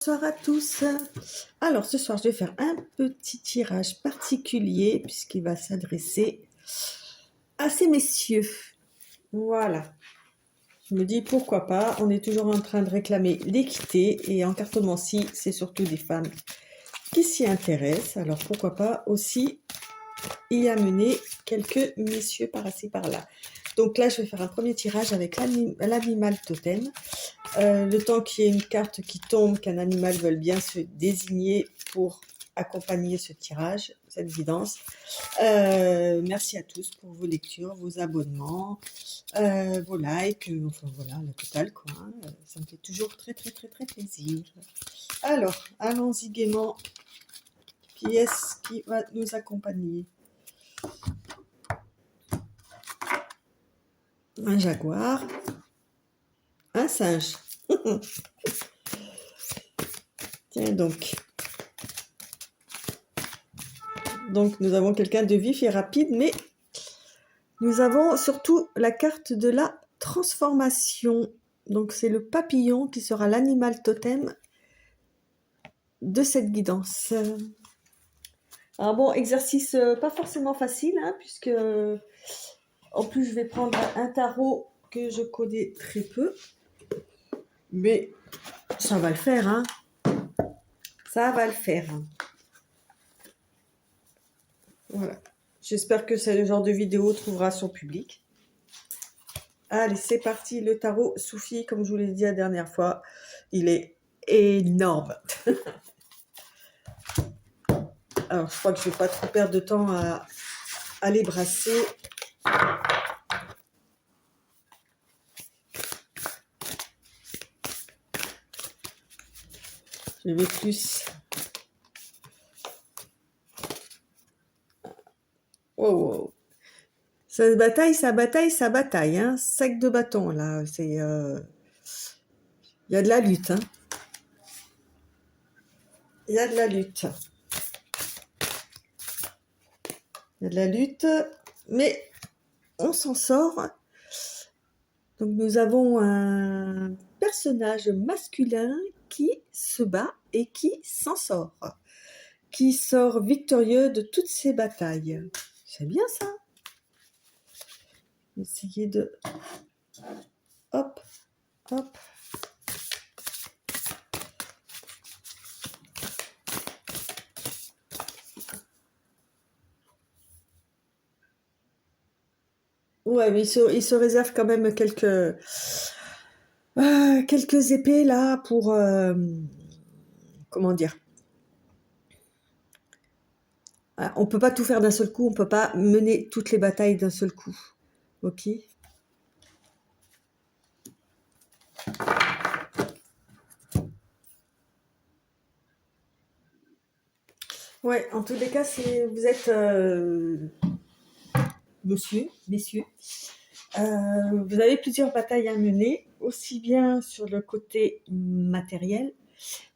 Bonsoir à tous. Alors ce soir je vais faire un petit tirage particulier puisqu'il va s'adresser à ces messieurs. Voilà. Je me dis pourquoi pas, on est toujours en train de réclamer l'équité et en cartomancie c'est surtout des femmes qui s'y intéressent. Alors pourquoi pas aussi y amener quelques messieurs par-ci par-là. Donc là je vais faire un premier tirage avec l'animal totem. Le temps qu'il y ait une carte qui tombe, qu'un animal veuille bien se désigner pour accompagner ce tirage, cette guidance. Merci à tous pour vos lectures, vos abonnements, vos likes, enfin voilà, la totale quoi. Ça me fait toujours très plaisir. Alors, allons-y gaiement. Qui est-ce qui va nous accompagner? Un jaguar, un singe. Tiens donc. Donc nous avons quelqu'un de vif et rapide, mais nous avons surtout la carte de la transformation. Donc c'est le papillon qui sera l'animal totem de cette guidance. Alors bon, exercice pas forcément facile, hein, puisque en plus je vais prendre un tarot que je connais très peu. Mais ça va le faire, hein. Ça va le faire. Voilà. J'espère que ce genre de vidéo trouvera son public. Allez, c'est parti. Le tarot Soufi, comme je vous l'ai dit la dernière fois, il est énorme. Alors, je crois que je ne vais pas trop perdre de temps à les brasser. Je vais plus... Wow. Ça bataille, hein. Sac de bâton, là. C'est... Il y a de la lutte, hein. Il y a de la lutte. Il y a de la lutte, mais on s'en sort. Donc, nous avons un personnage masculin qui se bat et qui s'en sort. Qui sort victorieux de toutes ces batailles. C'est bien ça. Essayer de... Hop, hop. Ouais, mais il se réserve quand même quelques épées là pour... comment dire? On peut pas tout faire d'un seul coup, on peut pas mener toutes les batailles d'un seul coup. Ok? Ouais, en tous les cas, vous êtes messieurs, vous avez plusieurs batailles à mener, aussi bien sur le côté matériel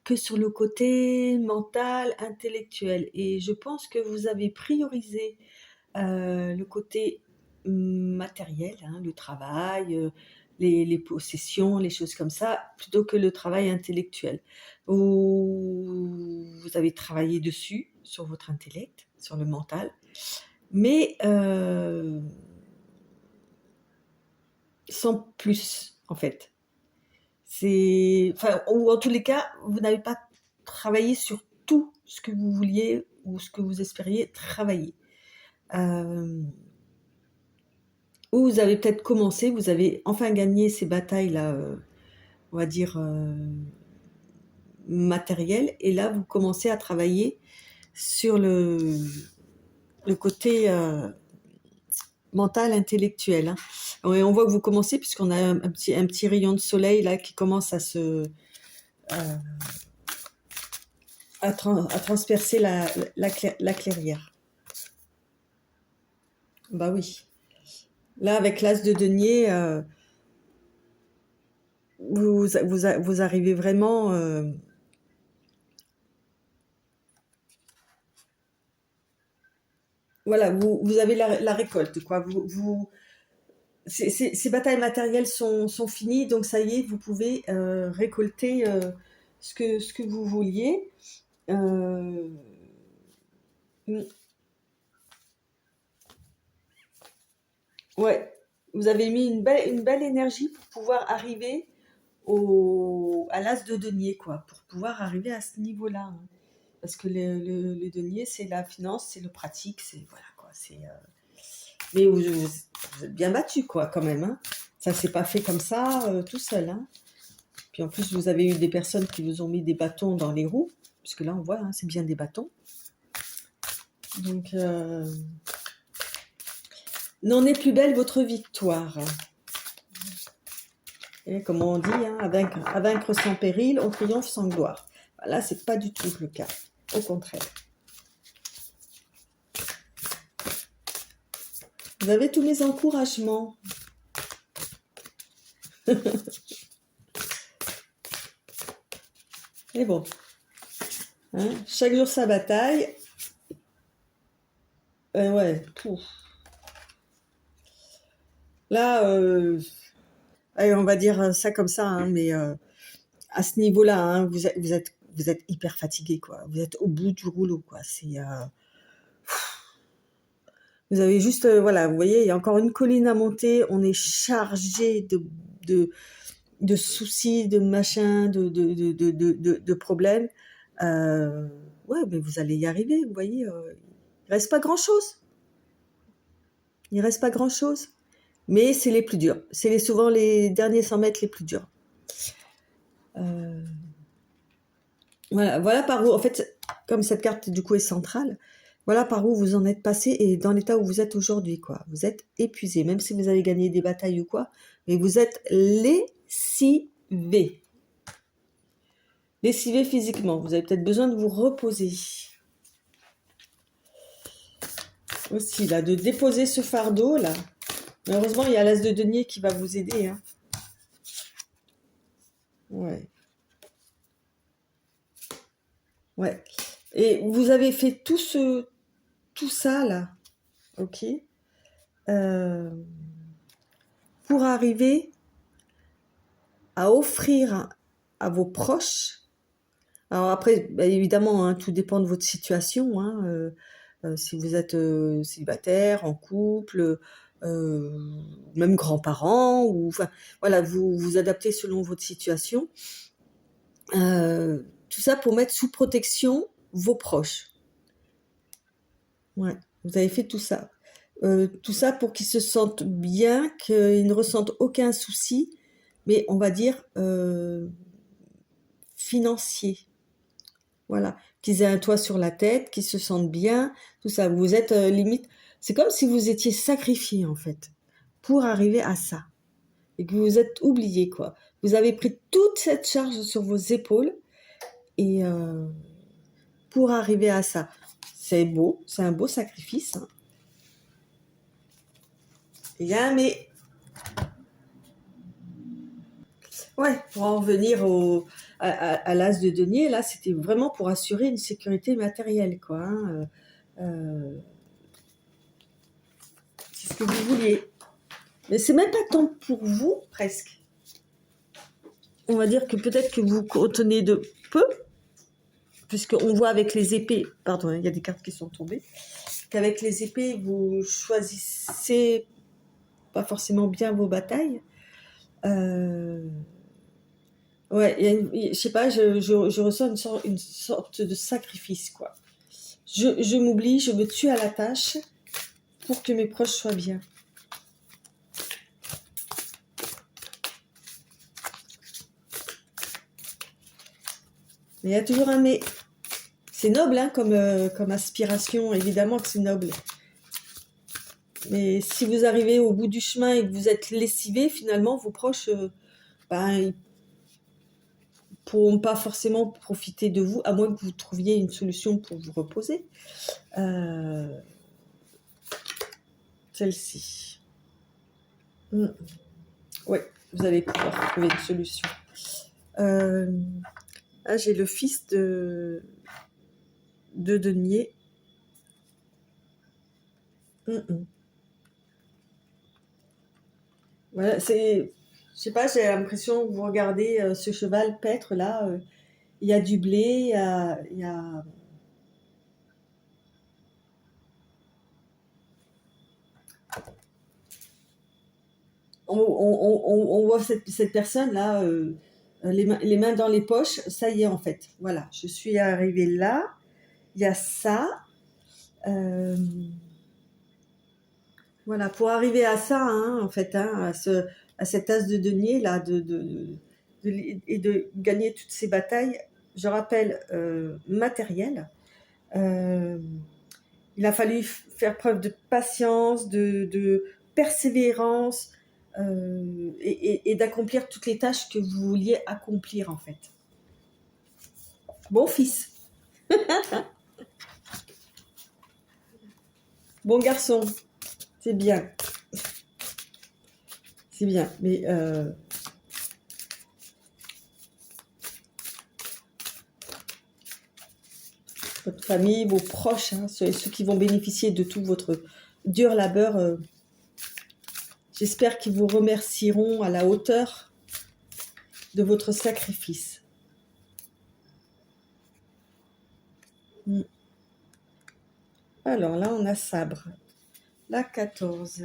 que sur le côté mental, intellectuel. Et je pense que vous avez priorisé le côté matériel, hein, le travail, les possessions, les choses comme ça, plutôt que le travail intellectuel. Vous avez travaillé dessus, sur votre intellect, sur le mental, mais sans plus, en fait. Ou en tous les cas, vous n'avez pas travaillé sur tout ce que vous vouliez ou ce que vous espériez travailler. Ou vous avez peut-être commencé, vous avez enfin gagné ces batailles-là, on va dire, matérielles, et là, vous commencez à travailler sur le côté mental, intellectuel. Hein. Et on voit que vous commencez, puisqu'on a un petit rayon de soleil là qui commence à transpercer la clairière. Bah oui. Là, avec l'as de denier, vous arrivez vraiment... voilà, vous avez la récolte, quoi. Ces batailles matérielles sont finies, donc ça y est, vous pouvez récolter ce que vous vouliez. Euh, ouais, vous avez mis une belle énergie pour pouvoir arriver à l'as de denier, quoi, pour pouvoir arriver à ce niveau-là, hein. Parce que le denier, c'est la finance, c'est le pratique, c'est voilà quoi. Mais vous êtes bien battu, quoi, quand même, hein. Ça s'est pas fait comme ça tout seul, hein. Puis en plus, vous avez eu des personnes qui vous ont mis des bâtons dans les roues, puisque là, on voit, hein, c'est bien des bâtons. Donc, n'en est plus belle votre victoire. Et comme on dit, hein, à vaincre sans péril, on triomphe sans gloire. Là, c'est pas du tout le cas. Au contraire. Vous avez tous mes encouragements. Mais bon, hein, chaque jour sa bataille. Ouais, pouf. Là, allez, on va dire ça comme ça, hein, mais à ce niveau-là, hein, vous êtes hyper fatigué, quoi. Vous êtes au bout du rouleau, quoi. Vous avez juste, voilà, vous voyez, il y a encore une colline à monter. On est chargé de, de soucis, de machins, de problèmes. Ouais, mais vous allez y arriver, vous voyez. Il reste pas grand-chose. Il reste pas grand-chose. Mais c'est les plus durs. C'est souvent les derniers 100 mètres les plus durs. Voilà par où, en fait, comme cette carte du coup est centrale, voilà par où vous en êtes passé et dans l'état où vous êtes aujourd'hui, quoi. Vous êtes épuisé, même si vous avez gagné des batailles ou quoi, mais vous êtes lessivé. Lessivé physiquement. Vous avez peut-être besoin de vous reposer. Aussi, là, de déposer ce fardeau, là. Malheureusement, il y a l'as de denier qui va vous aider, hein. Ouais. Ouais. Et vous avez fait tout ça, là, ok, pour arriver à offrir à vos proches. Alors après, bah, évidemment, hein, tout dépend de votre situation, hein, si vous êtes célibataire, en couple, même grands-parents, ou enfin voilà, vous vous adaptez selon votre situation. Tout ça pour mettre sous protection vos proches. Ouais, vous avez fait tout ça. Tout ça pour qu'ils se sentent bien, qu'ils ne ressentent aucun souci, mais on va dire financier. Voilà, qu'ils aient un toit sur la tête, qu'ils se sentent bien, tout ça. Vous êtes limite, c'est comme si vous étiez sacrifié en fait pour arriver à ça et que vous vous êtes oublié quoi. Vous avez pris toute cette charge sur vos épaules et pour arriver à ça. C'est beau, c'est un beau sacrifice, hein. Il y a un mais. Ouais, pour en venir à l'as de denier, là, c'était vraiment pour assurer une sécurité matérielle, quoi, hein. C'est ce que vous vouliez. Mais c'est même pas tant pour vous, presque. On va dire que peut-être que vous contenez de peu, puisqu'on voit avec les épées, pardon, il y a des cartes qui sont tombées, qu'avec les épées, vous choisissez pas forcément bien vos batailles. Ouais, je sais pas, je ressens une sorte de sacrifice, quoi. Je m'oublie, je me tue à la tâche pour que mes proches soient bien. Mais il y a toujours un mais. C'est noble, hein, comme aspiration, évidemment que c'est noble. Mais si vous arrivez au bout du chemin et que vous êtes lessivé, finalement, vos proches, ils pourront pas forcément profiter de vous, à moins que vous trouviez une solution pour vous reposer. Celle-ci. Oui, vous allez pouvoir trouver une solution. J'ai le fils de denier. Voilà, je sais pas, j'ai l'impression que vous regardez ce cheval paître là, il y a du blé, on voit cette personne-là, les mains dans les poches, ça y est en fait. Voilà, je suis arrivée là, il y a ça. Voilà, pour arriver à ça, hein, en fait, hein, à cette as de denier là, et de gagner toutes ces batailles, je rappelle, matérielles. Il a fallu faire preuve de patience, de persévérance, et d'accomplir toutes les tâches que vous vouliez accomplir en fait. Bon fils, bon garçon, c'est bien, c'est bien, mais votre famille, vos proches, hein, ceux qui vont bénéficier de tout votre dur labeur, j'espère qu'ils vous remercieront à la hauteur de votre sacrifice. Alors là, on a sabre. La 14.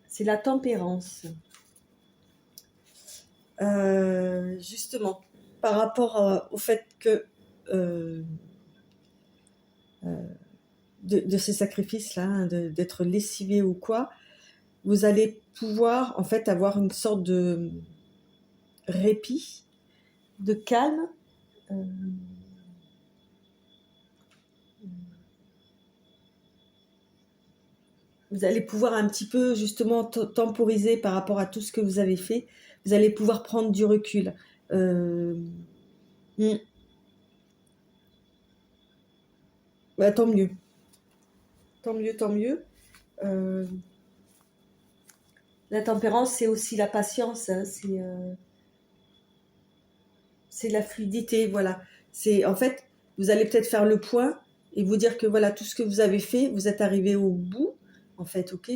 C'est la tempérance. Justement, par rapport au fait que de ces sacrifices-là, hein, d'être lessivé ou quoi, vous allez pouvoir en fait avoir une sorte de répit, de calme. Vous allez pouvoir un petit peu justement temporiser par rapport à tout ce que vous avez fait. Vous allez pouvoir prendre du recul. Bah, tant mieux. Tant mieux, tant mieux. La tempérance, c'est aussi la patience. Hein, c'est la fluidité, voilà. C'est en fait, vous allez peut-être faire le point et vous dire que voilà, tout ce que vous avez fait, vous êtes arrivé au bout, en fait, ok.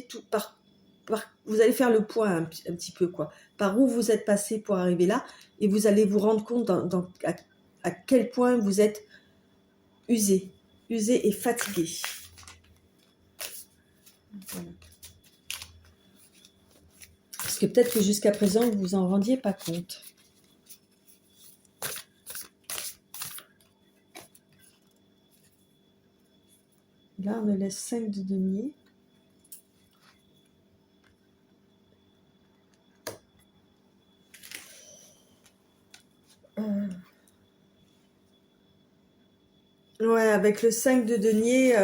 Vous allez faire le point un petit peu, quoi. Par où vous êtes passé pour arriver là, et vous allez vous rendre compte à quel point vous êtes usé et fatigué. Voilà. Parce que peut-être que jusqu'à présent, vous vous en rendiez pas compte. Là, on me laisse 5 de denier. Ouais, avec le 5 de denier,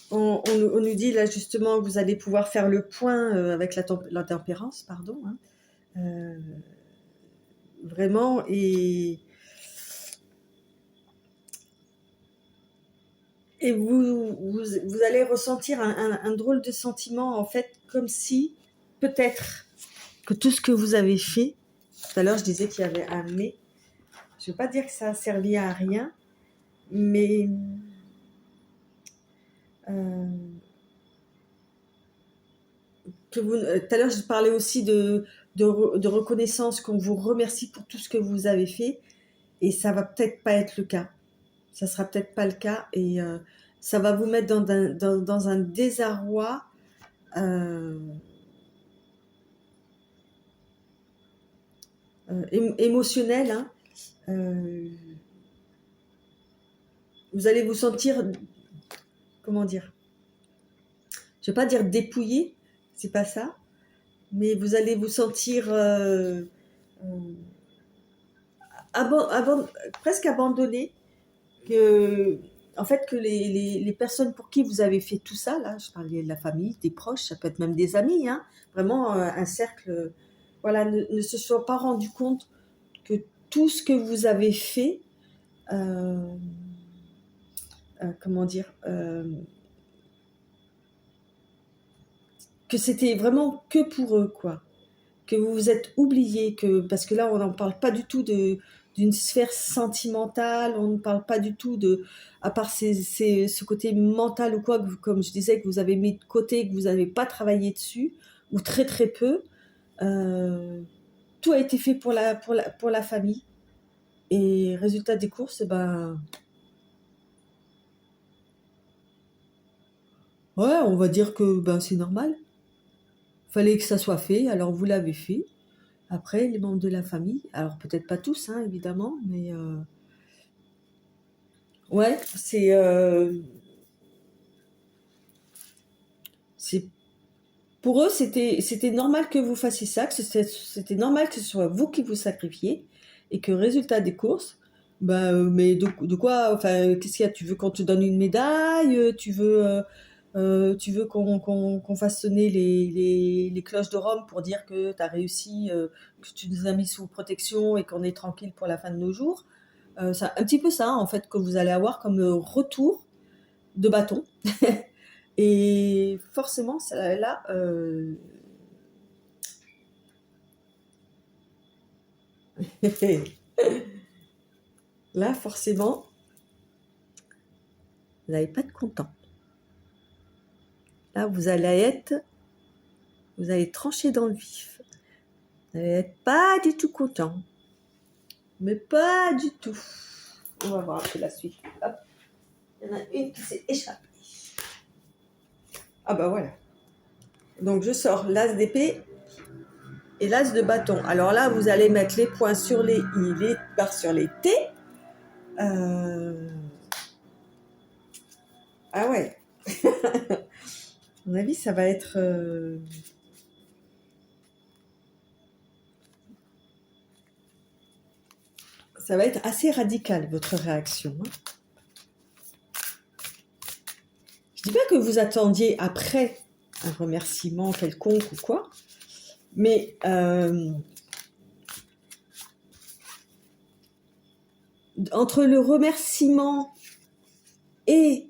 on nous dit là justement que vous allez pouvoir faire le point avec la tempérance, pardon. Hein, vraiment, et vous allez ressentir un drôle de sentiment, en fait, comme si peut-être que tout ce que vous avez fait, tout à l'heure je disais qu'il y avait un mais, je ne veux pas dire que ça a servi à rien, mais tout à l'heure je parlais aussi de reconnaissance, qu'on vous remercie pour tout ce que vous avez fait, et ça va peut-être pas être le cas. Ça sera peut-être pas le cas, et ça va vous mettre dans un désarroi émotionnel. Hein. Vous allez vous sentir, comment dire, je vais pas dire dépouillé, c'est pas ça, mais vous allez vous sentir presque abandonné, que en fait que les personnes pour qui vous avez fait tout ça, là, je parlais de la famille, des proches, ça peut être même des amis, hein, vraiment un cercle, voilà, ne se soient pas rendu compte que tout ce que vous avez fait, comment dire, que c'était vraiment que pour eux, quoi. Que vous vous êtes oublié, parce que là, on n'en parle pas du tout d'une sphère sentimentale, on ne parle pas du tout à part ce côté mental ou quoi, comme je disais, que vous avez mis de côté, que vous n'avez pas travaillé dessus, ou très très peu. tout a été fait pour la famille. Et résultat des courses, ben, ouais, on va dire que ben, c'est normal. Fallait que ça soit fait, alors vous l'avez fait. Après, les membres de la famille, alors peut-être pas tous, hein, évidemment, mais ouais, c'est pour eux, c'était normal que vous fassiez ça, que c'était normal que ce soit vous qui vous sacrifiez, et que résultat des courses, ben, mais de quoi, enfin, qu'est-ce qu'il y a? Tu veux qu'on te donne une médaille? Tu veux qu'on fasse sonner les cloches de Rome pour dire que tu as réussi, que tu nous as mis sous protection et qu'on est tranquille pour la fin de nos jours? C'est un petit peu ça, en fait, que vous allez avoir comme retour de bâton. Et forcément, là, là, forcément, vous n'allez pas être content. Là, vous allez trancher dans le vif. Vous n'allez être pas du tout content. Mais pas du tout. On va voir un peu la suite. Hop. Il y en a une qui s'est échappée. Ah bah voilà. Donc je sors l'as d'épée et l'as de bâton. Alors là, vous allez mettre les points sur les i, les barres sur les t. Ah ouais. À mon avis, ça va être... ça va être assez radical, votre réaction. Hein. Je dis pas que vous attendiez après un remerciement quelconque ou quoi, mais entre le remerciement et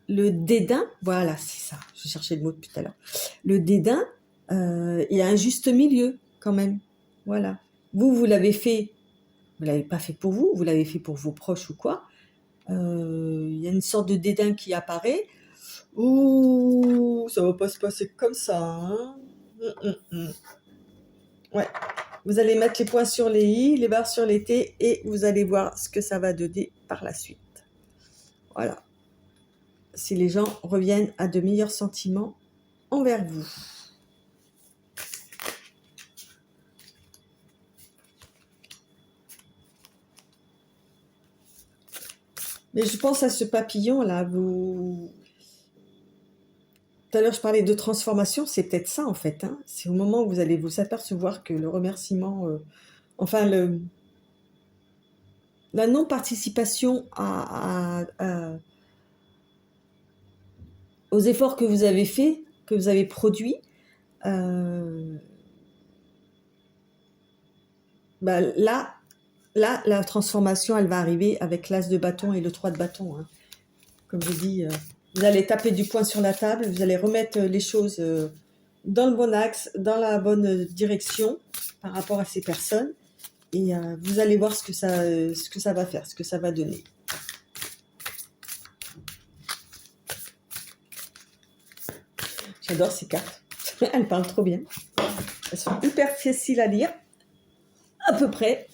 le dédain, voilà, c'est ça, je cherchais le mot depuis tout à l'heure. Le dédain, il y a un juste milieu quand même. Voilà. Vous l'avez fait, vous l'avez pas fait pour vous, vous l'avez fait pour vos proches ou quoi. Il y a une sorte de dédain qui apparaît. Ouh, ça va pas se passer comme ça. Hein. Ouais. Vous allez mettre les points sur les i, les barres sur les t, et vous allez voir ce que ça va donner par la suite. Voilà. Si les gens reviennent à de meilleurs sentiments envers vous. Mais je pense à ce papillon là, tout à l'heure je parlais de transformation, c'est peut-être ça en fait. Hein. C'est au moment où vous allez vous apercevoir que le remerciement, enfin la non-participation aux efforts que vous avez faits, que vous avez produits, bah là, la transformation, elle va arriver avec l'as de bâton et le 3 de bâton. Hein. Comme je dis, vous allez taper du poing sur la table, vous allez remettre les choses dans le bon axe, dans la bonne direction par rapport à ces personnes. Et vous allez voir ce que ça va faire, ce que ça va donner. J'adore ces cartes. Elles parlent trop bien. Elles sont hyper faciles à lire. À peu près.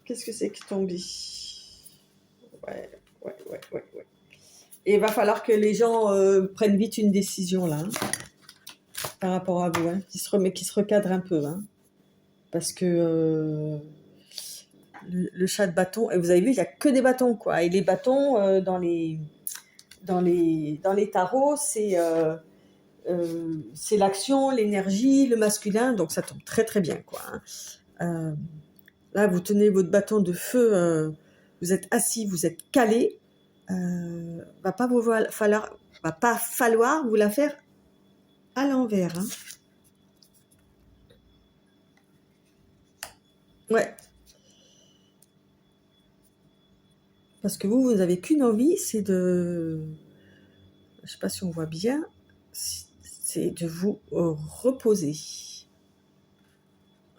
Qu'est-ce que c'est qui tombe? Ouais. Et il va falloir que les gens prennent vite une décision là, hein, par rapport à vous, hein, qui se recadrent un peu. Hein, parce que le chat de bâton, et vous avez vu, il n'y a que des bâtons, quoi. Et les bâtons, dans les tarots, c'est l'action, l'énergie, le masculin, donc ça tombe très très bien, quoi. Hein. Là, vous tenez votre bâton de feu, vous êtes assis, vous êtes calé, va pas falloir vous la faire à l'envers. Hein. Ouais. Parce que vous n'avez qu'une envie, c'est de... Je sais pas si on voit bien, c'est de vous reposer.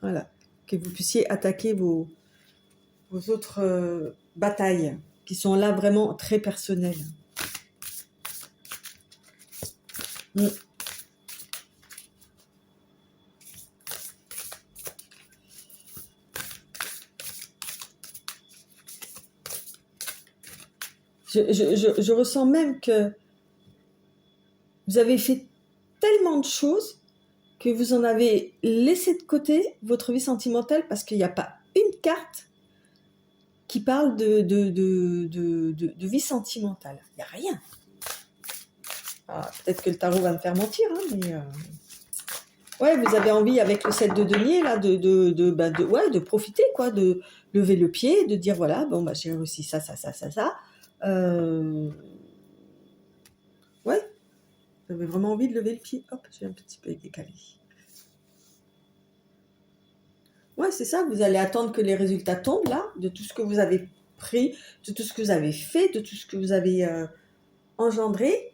Voilà. Que vous puissiez attaquer vos autres batailles, qui sont là vraiment très personnelles. Je ressens même que vous avez fait tellement de choses que vous en avez laissé de côté votre vie sentimentale parce qu'il n'y a pas une carte qui parle de vie sentimentale. Il n'y a rien. Ah, peut-être que le tarot va me faire mentir, hein, mais ouais, vous avez envie avec le 7 de denier là de profiter quoi, de lever le pied, de dire voilà bon bah j'ai réussi ça. Ouais, j'avais vraiment envie de lever le pied. Hop, j'ai un petit peu décalé. Ouais, c'est ça, vous allez attendre que les résultats tombent là, de tout ce que vous avez pris, de tout ce que vous avez fait, de tout ce que vous avez engendré.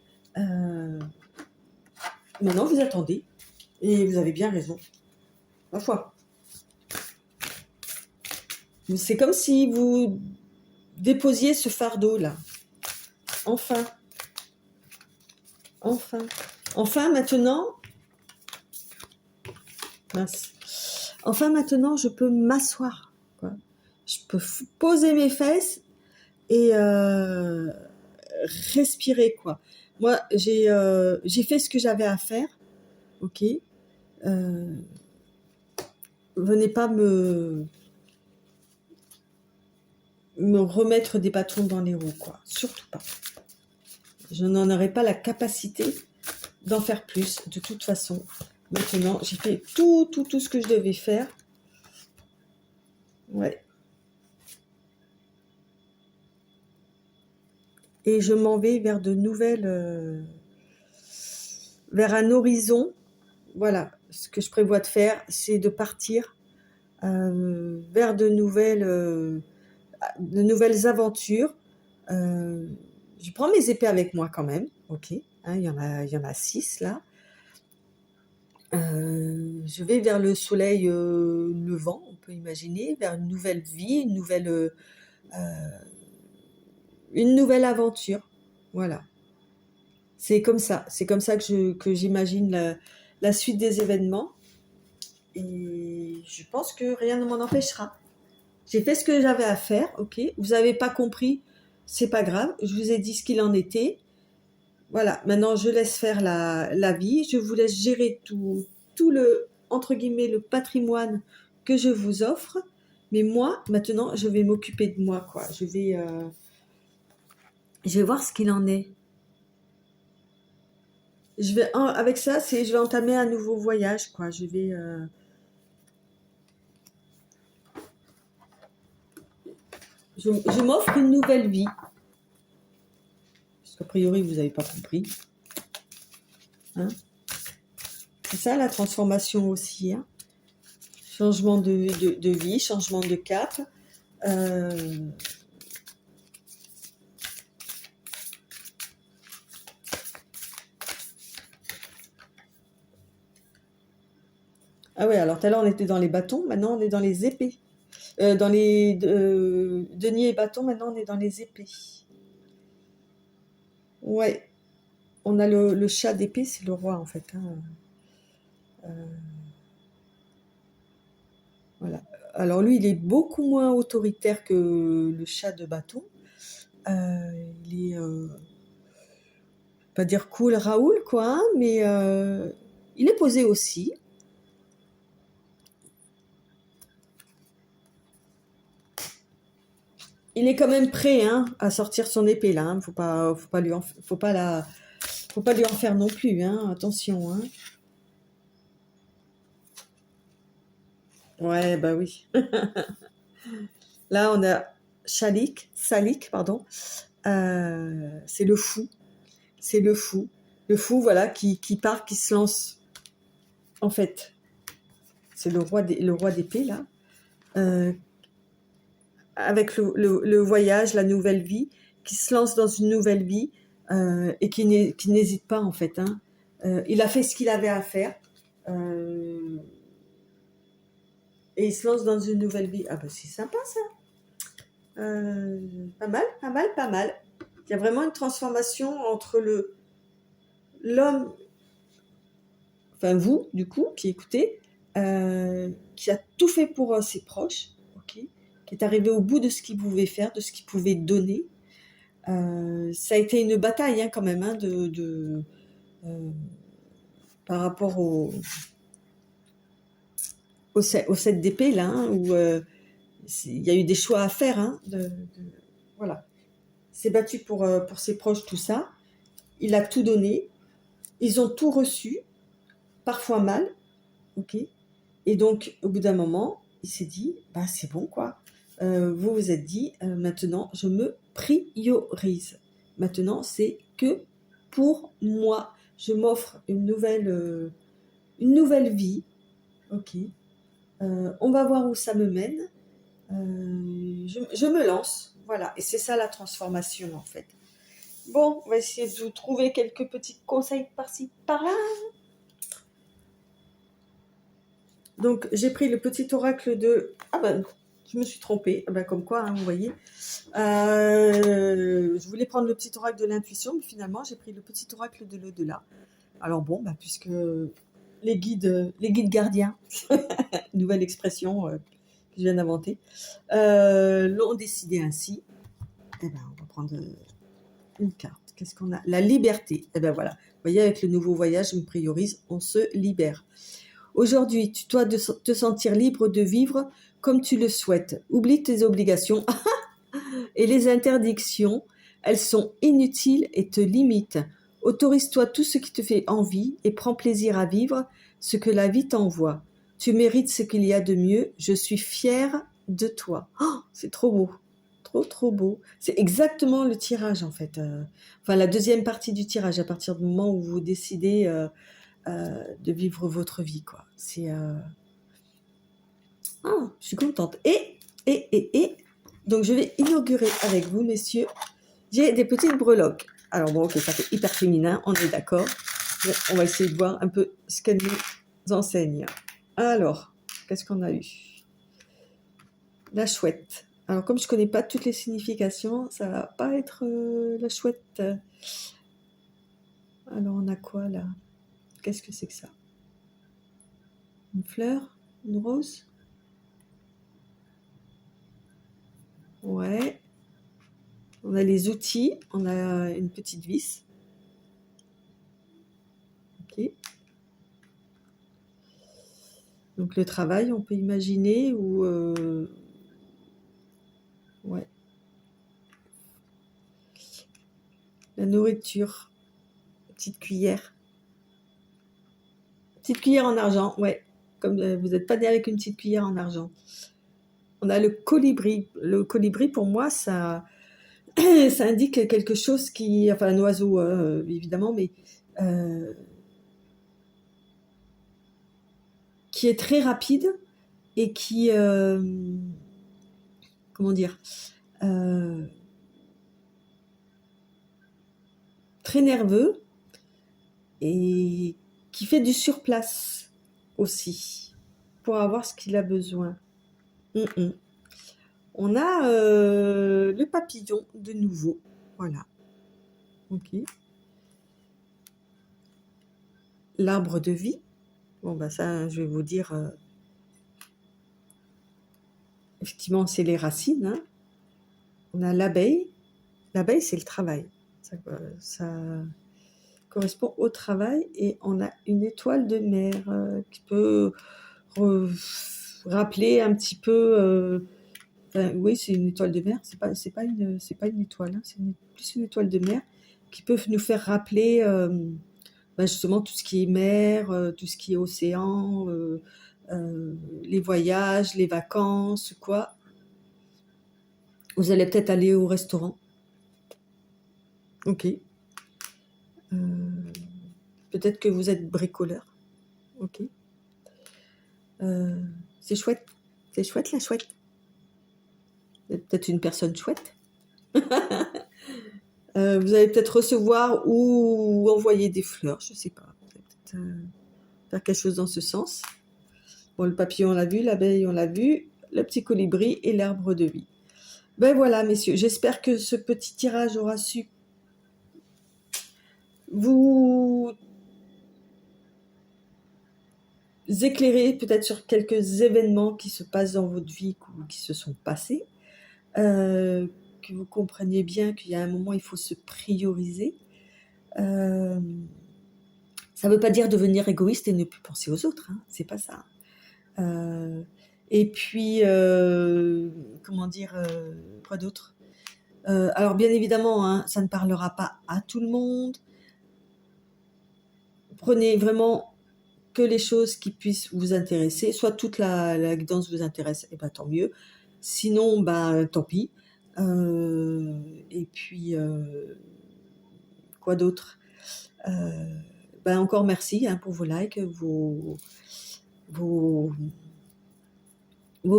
Maintenant, vous attendez. Et vous avez bien raison. Ma foi. C'est comme si vous déposiez ce fardeau là. Enfin. Enfin. Enfin, maintenant. Mince. Enfin, maintenant, je peux m'asseoir. Je peux poser mes fesses et respirer, quoi. Moi, j'ai fait ce que j'avais à faire. Ok. Venez pas me remettre des bâtons dans les roues, quoi. Surtout pas. Je n'en aurai pas la capacité d'en faire plus, de toute façon. Maintenant, j'ai fait tout ce que je devais faire. Ouais. Et je m'en vais vers de nouvelles... vers un horizon. Voilà, ce que je prévois de faire, c'est de partir vers de nouvelles aventures. Je prends mes épées avec moi quand même, ok. Hein, il y en a 6 là. Je vais vers le soleil levant, on peut imaginer, vers une nouvelle vie, une nouvelle aventure. Voilà. C'est comme ça que j'imagine la suite des événements. Et je pense que rien ne m'en empêchera. J'ai fait ce que j'avais à faire, ok. Vous n'avez pas compris, c'est pas grave. Je vous ai dit ce qu'il en était. Voilà, maintenant je laisse faire la vie. Je vous laisse gérer tout le, entre guillemets, le patrimoine que je vous offre. Mais moi, maintenant, je vais m'occuper de moi, quoi. Je vais voir ce qu'il en est. Avec ça, je vais entamer un nouveau voyage, quoi. Je m'offre une nouvelle vie. Parce qu'a priori, vous n'avez pas compris. Hein? C'est ça la transformation aussi. Hein? Changement de vie, changement de cap. Ah ouais, alors tout à l'heure on était dans les bâtons, maintenant on est dans les épées. Dans les deniers et bâtons, maintenant on est dans les épées. Ouais, on a le chat d'épée, c'est le roi en fait. Hein. Voilà. Alors lui, il est beaucoup moins autoritaire que le chat de bâton. Il est, pas dire cool Raoul, quoi, hein, mais il est posé aussi. Il est quand même prêt hein, à sortir son épée là. Hein. Faut pas lui en faire non plus. Hein. Attention. Hein. Ouais, bah oui. Là, on a Salik, pardon. C'est le fou. C'est le fou. Le fou, voilà, qui part, qui se lance. En fait, c'est le roi d'épée là. Avec le voyage, la nouvelle vie, qui se lance dans une nouvelle vie et qui n'hésite pas en fait. Hein. Il a fait ce qu'il avait à faire et il se lance dans une nouvelle vie. Ah bah c'est sympa ça. Pas mal, pas mal, pas mal. Il y a vraiment une transformation entre l'homme, enfin vous du coup qui écoutez, qui a tout fait pour ses proches, ok, qui est arrivé au bout de ce qu'il pouvait faire, de ce qu'il pouvait donner, Ça a été une bataille quand même hein, par rapport au 7 d'épée là, hein, où il y a eu des choix à faire. Hein, voilà. Il s'est battu pour ses proches, tout ça. Il a tout donné. Ils ont tout reçu, parfois mal. Ok. Et donc, au bout d'un moment, il s'est dit, bah, c'est bon, quoi. Vous vous êtes dit, maintenant, je me priorise. Maintenant, c'est que pour moi. Je m'offre une nouvelle vie. Ok. On va voir où ça me mène. Je me lance. Voilà. Et c'est ça la transformation, en fait. Bon, on va essayer de vous trouver quelques petits conseils par-ci, par-là. Donc, j'ai pris le petit oracle de... Ah ben, je me suis trompée. Ah ben, comme quoi, hein, vous voyez. Je voulais prendre le petit oracle de l'intuition, mais finalement, j'ai pris le petit oracle de l'au-delà. Alors bon, ben, puisque les guides gardiens, nouvelle expression que je viens d'inventer, l'ont décidé ainsi, eh ben, on va prendre une carte. Qu'est-ce qu'on a? La liberté. Eh ben voilà. Vous voyez, avec le nouveau voyage, je me priorise, on se libère. Aujourd'hui, tu dois te sentir libre de vivre comme tu le souhaites. Oublie tes obligations et les interdictions. Elles sont inutiles et te limitent. Autorise-toi tout ce qui te fait envie et prends plaisir à vivre ce que la vie t'envoie. Tu mérites ce qu'il y a de mieux. Je suis fière de toi. Oh, c'est trop beau. Trop, trop beau. C'est exactement le tirage, en fait. Enfin, la deuxième partie du tirage, à partir du moment où vous décidez de vivre votre vie, quoi. C'est... Ah, je suis contente. Et, donc je vais inaugurer avec vous, messieurs. J'ai des petites breloques. Alors bon, ok, ça fait hyper féminin, on est d'accord. Bon, on va essayer de voir un peu ce qu'elle nous enseigne. Alors, qu'est-ce qu'on a eu? La chouette. Alors comme je connais pas toutes les significations, ça va pas être la chouette. Alors on a quoi là? Qu'est-ce que c'est que ça? Une fleur? Une rose? Ouais. On a les outils, on a une petite vis. Ok. Donc le travail, on peut imaginer, ou ouais. La nourriture, petite cuillère. Petite cuillère en argent, ouais. Comme vous n'êtes pas né avec une petite cuillère en argent. On a le colibri. Le colibri, pour moi, ça indique quelque chose qui... Enfin, un oiseau, évidemment, mais qui est très rapide et qui... comment dire très nerveux et qui fait du surplace aussi pour avoir ce qu'il a besoin. On a le papillon de nouveau. Voilà. Ok. L'arbre de vie. Bon, bah ça, je vais vous dire. Effectivement, c'est les racines. Hein. On a l'abeille. L'abeille, c'est le travail. Ça correspond au travail. Et on a une étoile de mer qui peut rappeler un petit peu. Enfin, oui, c'est une étoile de mer. C'est pas une étoile. Hein, c'est plus une étoile de mer qui peut nous faire rappeler justement tout ce qui est mer, tout ce qui est océan, les voyages, les vacances, quoi. Vous allez peut-être aller au restaurant. Ok. Peut-être que vous êtes bricoleur. Ok. C'est chouette. C'est chouette, la chouette. Vous êtes peut-être une personne chouette. Vous allez peut-être recevoir ou envoyer des fleurs, je ne sais pas. Peut-être faire quelque chose dans ce sens. Bon, le papillon, on l'a vu, l'abeille, on l'a vu, le petit colibri et l'arbre de vie. Ben voilà, messieurs, j'espère que ce petit tirage aura su vous éclairer peut-être sur quelques événements qui se passent dans votre vie ou qui se sont passés, que vous compreniez bien qu'il y a un moment, il faut se prioriser. Ça ne veut pas dire devenir égoïste et ne plus penser aux autres, hein, c'est pas ça. Et puis, comment dire, quoi d'autre? Alors bien évidemment, hein, ça ne parlera pas à tout le monde. Prenez vraiment que les choses qui puissent vous intéresser. Soit toute la guidance vous intéresse, et ben tant mieux. Sinon, ben tant pis. Et puis, quoi d'autre? Ben encore merci hein, pour vos likes, vos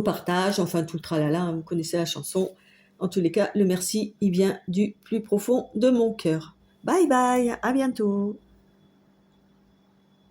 partages, enfin tout le tralala, hein, vous connaissez la chanson. En tous les cas, le merci, il vient du plus profond de mon cœur. Bye bye, à bientôt.